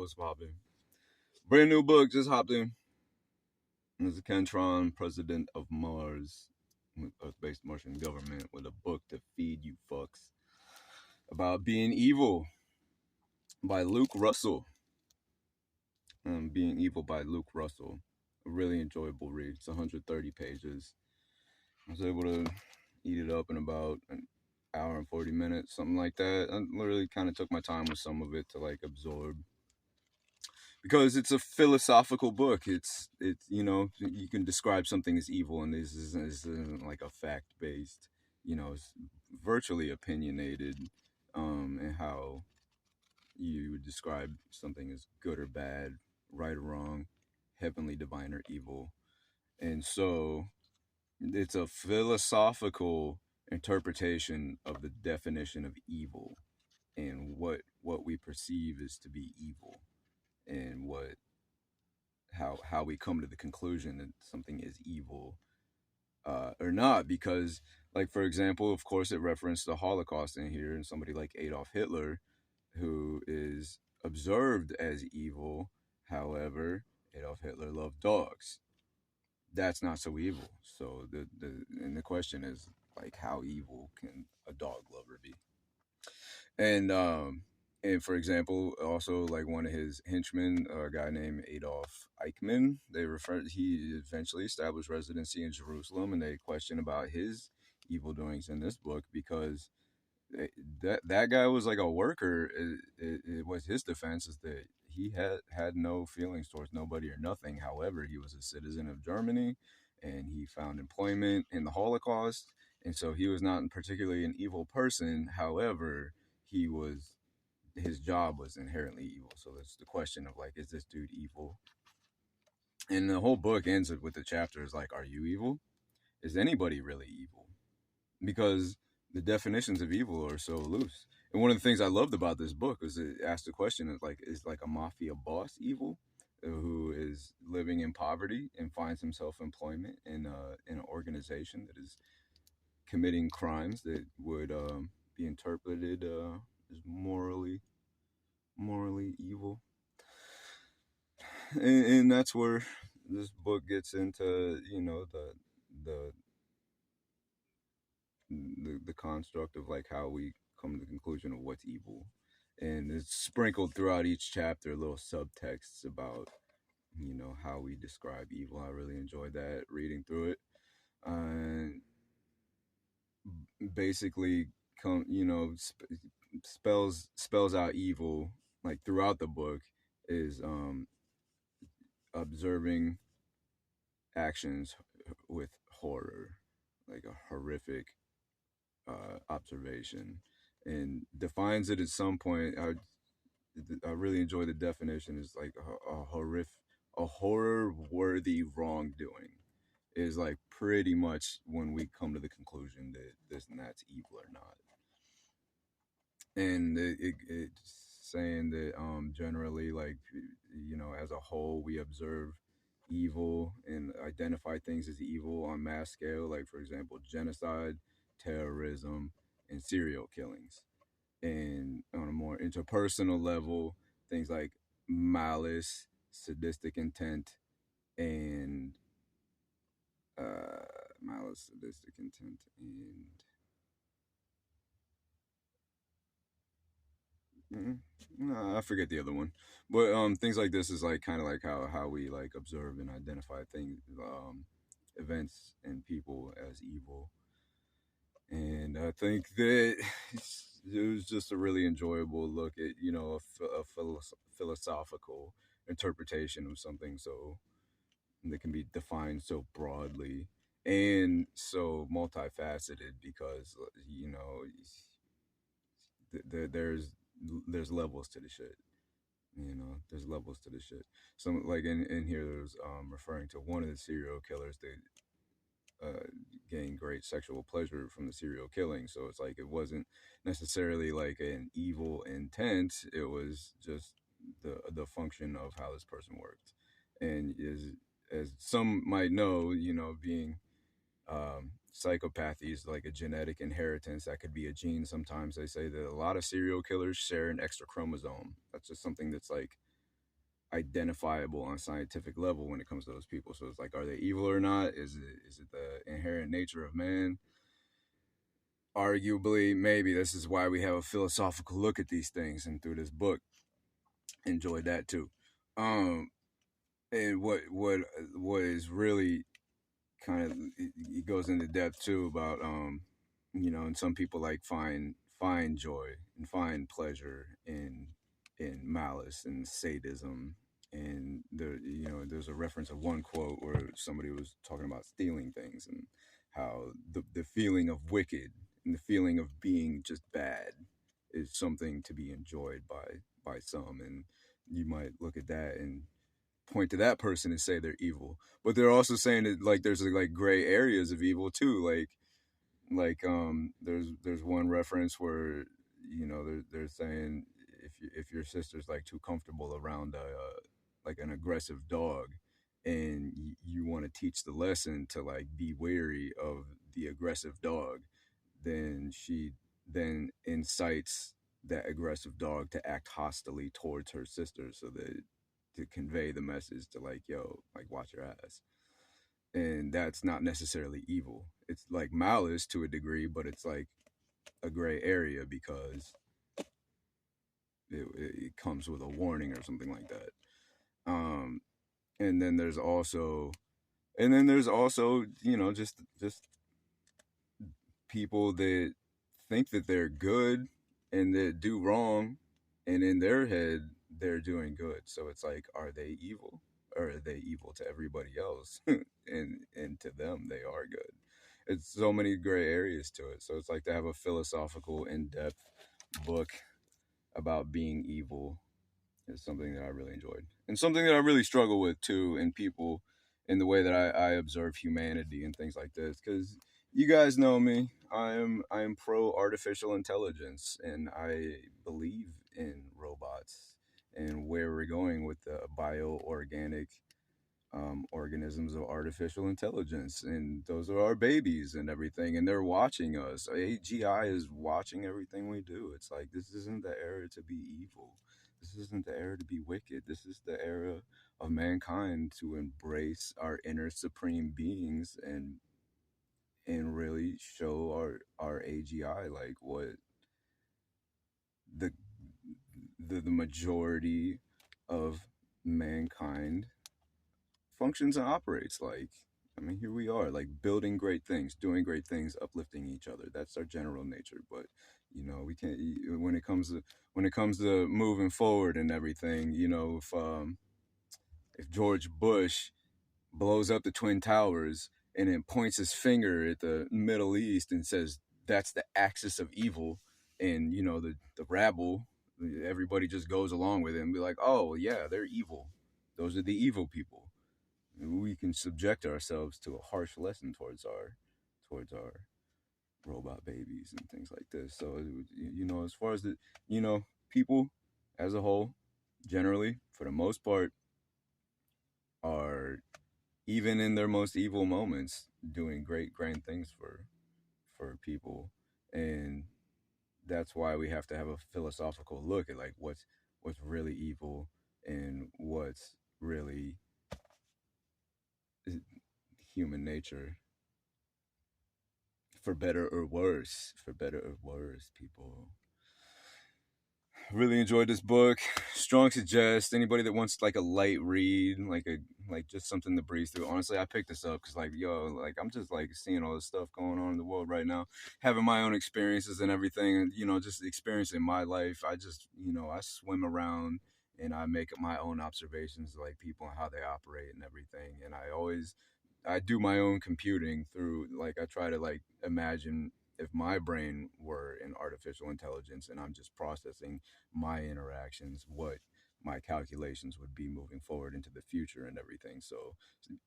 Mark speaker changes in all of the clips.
Speaker 1: What's poppin'? Brand new book just hopped in. This is Kenntron, president of Mars, with Earth Based Martian Government, with a book to feed you fucks about being evil by Luke Russell. Being Evil by Luke Russell. A really enjoyable read. It's 130 pages. I was able to eat it up in about an hour and 40 minutes, something like that. I literally kind of took my time with some of it to like absorb, because it's a philosophical book. It's you can describe something as evil, and this isn't like a fact based. It's virtually opinionated, and how you would describe something as good or bad, right or wrong, heavenly, divine, or evil. And so it's a philosophical interpretation of the definition of evil, and what we perceive as to be evil, and how we come to the conclusion that something is evil or not. Because, like, for example, of course, it referenced the Holocaust in here, and somebody like Adolf Hitler, who is observed as evil. However, Adolf Hitler loved dogs. That's not so evil. So the question is, like, how evil can a dog lover be? And for example, also, like, one of his henchmen, a guy named Adolf Eichmann, he eventually established residency in Jerusalem, and they question about his evil doings in this book, because that guy was like a worker. It was his defense, is that he had no feelings towards nobody or nothing. However, he was a citizen of Germany, and he found employment in the Holocaust, and so he was not particularly an evil person. However, his job was inherently evil. So there's the question of, like, is this dude evil? And the whole book ends with the chapters like, are you evil? Is anybody really evil? Because the definitions of evil are so loose. And one of the things I loved about this book was it asked the question of, like, is like a mafia boss evil, who is living in poverty and finds himself employment in an organization that is committing crimes that would be interpreted as morally evil. And that's where this book gets into, the the construct of, like, how we come to the conclusion of what's evil. And it's sprinkled throughout each chapter little subtexts about, how we describe evil. I really enjoyed that, reading through it. And basically, spells out evil, like, throughout the book, is observing actions with horror, like a horrific observation, and defines it at some point. I really enjoy the definition. Is like a horror worthy wrongdoing is, like, pretty much when we come to the conclusion that this and that's evil or not. And it's saying that generally, like, as a whole, we observe evil and identify things as evil on mass scale, like, for example, genocide, terrorism, and serial killings. And on a more interpersonal level, things like malice, sadistic intent, and malice, sadistic intent, and no, I forget the other one. But things like this is, like, kind of like how we, like, observe and identify things, events and people as evil. And I think that it was just a really enjoyable look at, philosophical interpretation of something so that can be defined so broadly and so multifaceted, because, there's levels to the shit. There's levels to the shit. Some, like, in here, there's referring to one of the serial killers that gain great sexual pleasure from the serial killing. So it's like, it wasn't necessarily like an evil intent. It was just the function of how this person worked. And as some might know, being psychopathy is like a genetic inheritance. That could be a gene. Sometimes they say that a lot of serial killers share an extra chromosome. That's just something that's, like, identifiable on a scientific level when it comes to those people. So it's like, are they evil or not? Is it the inherent nature of man? Arguably, maybe this is why we have a philosophical look at these things, and through this book, enjoyed that too. Um, and what is really kind of, it goes into depth too about and some people like find joy and find pleasure in malice and sadism. And there's a reference of one quote where somebody was talking about stealing things, and how the feeling of wicked and the feeling of being just bad is something to be enjoyed by some. And you might look at that and point to that person and say they're evil, but they're also saying that, like, there's like gray areas of evil too. There's one reference where they're saying, if your sister's like too comfortable around like an aggressive dog, and you want to teach the lesson to like be wary of the aggressive dog, then she then incites that aggressive dog to act hostilely towards her sister, so that to convey the message to, like, yo, like, watch your ass. And that's not necessarily evil. It's like malice to a degree, but it's like a gray area because it comes with a warning or something like that. Um, and then there's also, just people that think that they're good and that do wrong, and in their head they're doing good. So it's like, are they evil, or are they evil to everybody else? And to them they are good. It's so many gray areas to it. So it's like, to have a philosophical, in-depth book about being evil is something that I really enjoyed, and something that I really struggle with too in people, in the way that I observe humanity and things like this. Because you guys know me, I am pro artificial intelligence, and I believe in robots and where we're going with the bioorganic organisms of artificial intelligence, and those are our babies and everything, and they're watching us. AGI is watching everything we do. It's like, this isn't the era to be evil. This isn't the era to be wicked. This is the era of mankind to embrace our inner supreme beings, and really show our AGI like what the the majority of mankind functions and operates like. I mean, here we are, like, building great things, doing great things, uplifting each other. That's our general nature. But we can't, when it comes to moving forward and everything. If George Bush blows up the Twin Towers and then points his finger at the Middle East and says that's the axis of evil, and the rabble, everybody just goes along with it and be like, oh yeah, they're evil. Those are the evil people. We can subject ourselves to a harsh lesson towards our robot babies and things like this. So as far as the people as a whole, generally, for the most part, are, even in their most evil moments, doing great grand things for people. And that's why we have to have a philosophical look at, like, what's really evil and what's really human nature, for better or worse. For better or worse, people. Really enjoyed this book. Strong suggest, anybody that wants like a light read, like just something to breeze through. Honestly, I picked this up because, like, yo, like, I'm just like seeing all this stuff going on in the world right now, having my own experiences and everything, and just experiencing my life. I just I swim around and I make my own observations, like, people and how they operate and everything. And I do my own computing through, like, I try to, like, imagine if my brain were an artificial intelligence and I'm just processing my interactions, what my calculations would be moving forward into the future and everything. So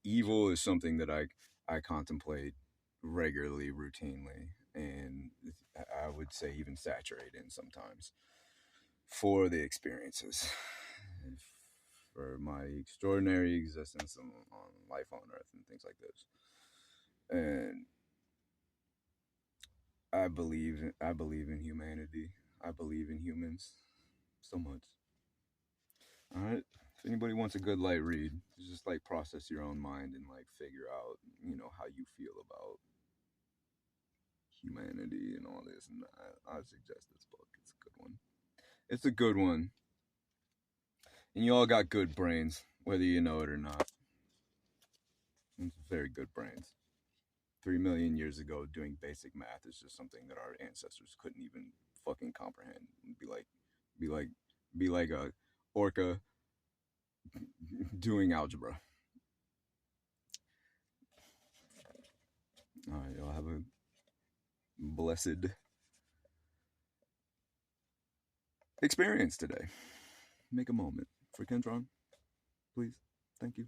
Speaker 1: evil is something that I contemplate regularly, routinely, and I would say even saturate in sometimes for the experiences, for my extraordinary existence on life on Earth and things like this. And I believe in humanity. I believe in humans so much. All right. If anybody wants a good light read, just like process your own mind and like figure out, how you feel about humanity and all this. And I suggest this book. It's a good one. It's a good one. And you all got good brains, whether you know it or not. It's very good brains. 3 million years ago, doing basic math is just something that our ancestors couldn't even fucking comprehend. Be like a orca doing algebra. All right, y'all have a blessed experience today. Make a moment for Kenntron, please. Thank you.